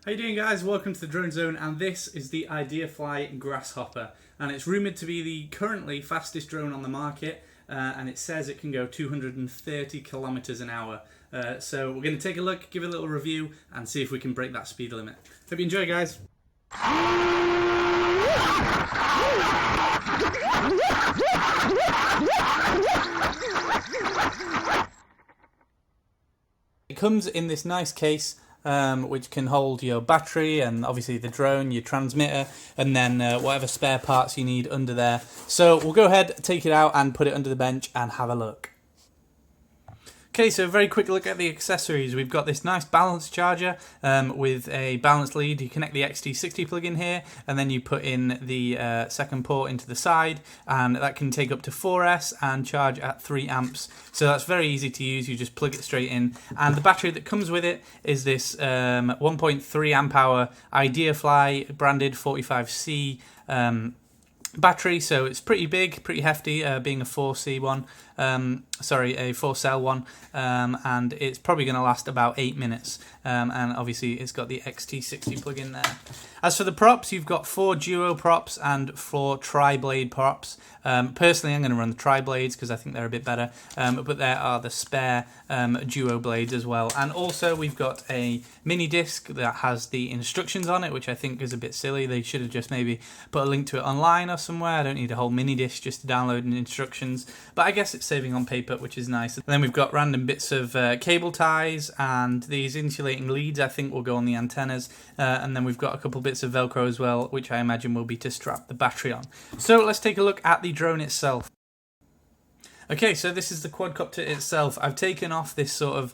How you doing, guys? Welcome to the Drone Zone, and this is the Ideafly Grasshopper, and it's rumoured to be the currently fastest drone on the market, and it says it can go 230 kilometers an hour. So we're going to take a look, give it a little review, and see if we can break that speed limit. Hope you enjoy, guys. It comes in this nice case, which can hold your battery and obviously the drone, your transmitter, and then whatever spare parts you need under there. So we'll go ahead, take it out and put it under the bench and have a look. Okay, so a very quick look at the accessories. We've got this nice balance charger with a balance lead. You connect the XT60 plug in here, and then you put in the second port into the side, and that can take up to 4S and charge at 3 amps. So that's very easy to use. You just plug it straight in, and the battery that comes with it is this 1.3 amp hour Ideafly branded 45C battery, so it's pretty big, pretty hefty, being a 4C one, a 4-cell one, and it's probably going to last about 8 minutes, and obviously it's got the XT60 plug in there. As for the props, you've got 4 duo props and 4 tri-blade props. Personally, I'm going to run the tri-blades because I think they're a bit better, but there are the spare duo blades as well. And also we've got a mini disc that has the instructions on it, which I think is a bit silly. They should have just maybe put a link to it online or somewhere. I don't need a whole mini disc just to download the instructions, but I guess it's saving on paper, which is nice. And then we've got random bits of cable ties, and these insulating leads I think will go on the antennas, and then we've got a couple bits of Velcro as well, which I imagine will be to strap the battery on. So let's take a look at the drone itself. Okay, so this is the quadcopter itself. I've taken off this sort of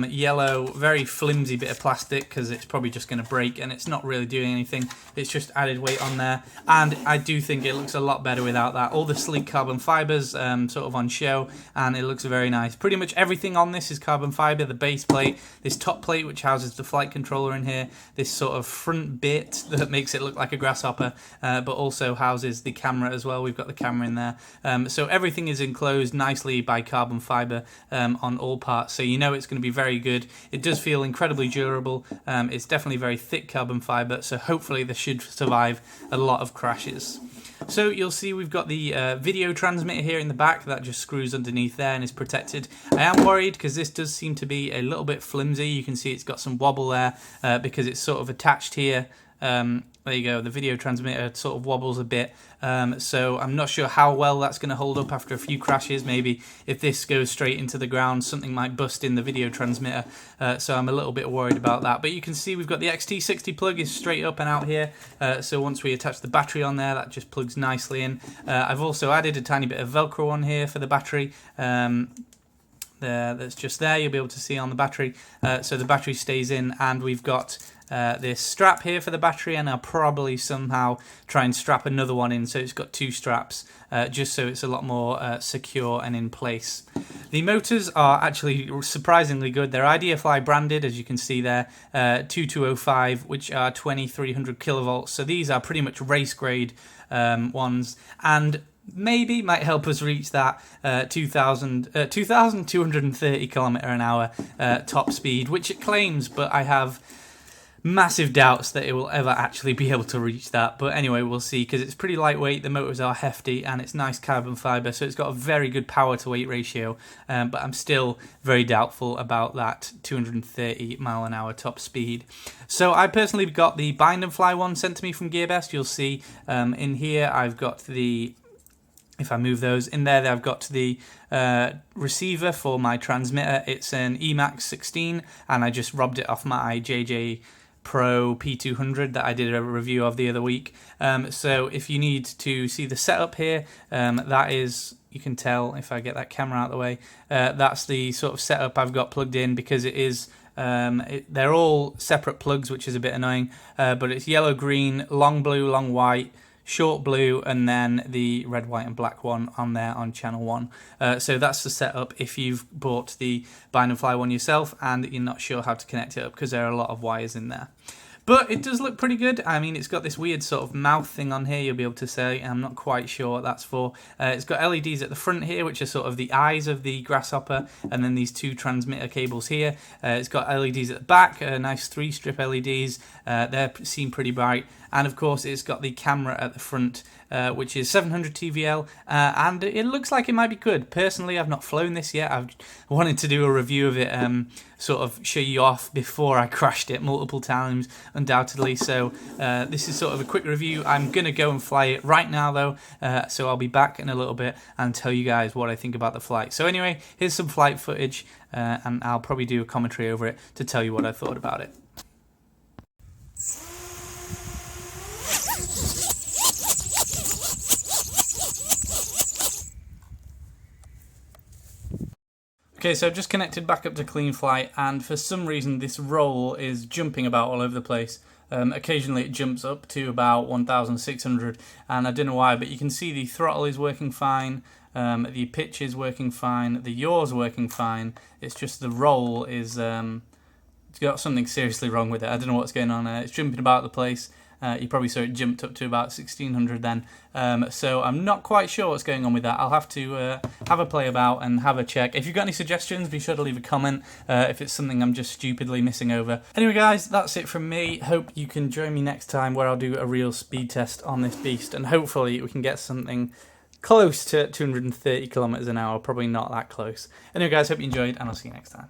yellow, very flimsy bit of plastic because it's probably just going to break, and it's not really doing anything. It's just added weight on there, and I do think it looks a lot better without that. All the sleek carbon fibers sort of on show, and it looks very nice. Pretty much everything on this is carbon fiber. The base plate, this top plate which houses the flight controller in here, this sort of front bit that makes it look like a grasshopper, but also houses the camera as well. We've got the camera in there. So everything is enclosed nicely by carbon fiber on all parts, so you know it's going to be very good. It does feel incredibly durable. It's definitely very thick carbon fiber, so hopefully this should survive a lot of crashes. So you'll see we've got the video transmitter here in the back that just screws underneath there and is protected. I am worried because this does seem to be a little bit flimsy. You can see it's got some wobble there because it's sort of attached here. There you go, the video transmitter sort of wobbles a bit, so I'm not sure how well that's going to hold up after a few crashes. Maybe if this goes straight into the ground, something might bust in the video transmitter, so I'm a little bit worried about that. But you can see we've got the XT60 plug is straight up and out here, so once we attach the battery on there, that just plugs nicely in. I've also added a tiny bit of Velcro on here for the battery. That's just there, you'll be able to see on the battery, so the battery stays in, and we've got this strap here for the battery, and I'll probably somehow try and strap another one in so it's got 2 straps, just so it's a lot more secure and in place. The motors are actually surprisingly good. They're Ideafly branded, as you can see there, 2205, which are 2300 kilovolts, so these are pretty much race grade ones, and maybe might help us reach that 2,230 kilometer an hour top speed, which it claims, but I have massive doubts that it will ever actually be able to reach that. But anyway, we'll see, because it's pretty lightweight, the motors are hefty, and it's nice carbon fiber, so it's got a very good power to weight ratio, but I'm still very doubtful about that 230 mile an hour top speed. So I personally got the bind and fly one sent to me from GearBest. You'll see in here I've got the, if I move those in there, I've got the receiver for my transmitter. It's an Emax 16, and I just robbed it off my JJ Pro P200 that I did a review of the other week. So if you need to see the setup here, that is, you can tell if I get that camera out of the way, that's the sort of setup I've got plugged in, because it is they're all separate plugs, which is a bit annoying, but it's yellow, green, long blue, long white, short blue, and then the red, white and black one on there on channel 1. So that's the setup if you've bought the bind and fly one yourself and you're not sure how to connect it up, because there are a lot of wires in there. But it does look pretty good. I mean, it's got this weird sort of mouth thing on here, you'll be able to say. I'm not quite sure what that's for. It's got LEDs at the front here, which are sort of the eyes of the Grasshopper, and then these two transmitter cables here. It's got LEDs at the back, nice 3-strip LEDs. They seem pretty bright. And of course, it's got the camera at the front, which is 700 TVL, and it looks like it might be good. Personally, I've not flown this yet. I've wanted to do a review of it, sort of show you off before I crashed it multiple times, undoubtedly. So this is sort of a quick review. I'm going to go and fly it right now, though, so I'll be back in a little bit and tell you guys what I think about the flight. So anyway, here's some flight footage, and I'll probably do a commentary over it to tell you what I thought about it. Okay, so I've just connected back up to Clean Flight, and for some reason this roll is jumping about all over the place. Occasionally it jumps up to about 1,600, and I don't know why, but you can see the throttle is working fine, the pitch is working fine, the yaw's working fine. It's just the roll is it's got something seriously wrong with it. I don't know what's going on. It's jumping about the place. You probably saw it jumped up to about 1,600 then. So I'm not quite sure what's going on with that. I'll have to have a play about and have a check. If you've got any suggestions, be sure to leave a comment if it's something I'm just stupidly missing over. Anyway, guys, that's it from me. Hope you can join me next time where I'll do a real speed test on this beast, and hopefully we can get something close to 230 kilometers an hour. Probably not that close. Anyway, guys, hope you enjoyed, and I'll see you next time.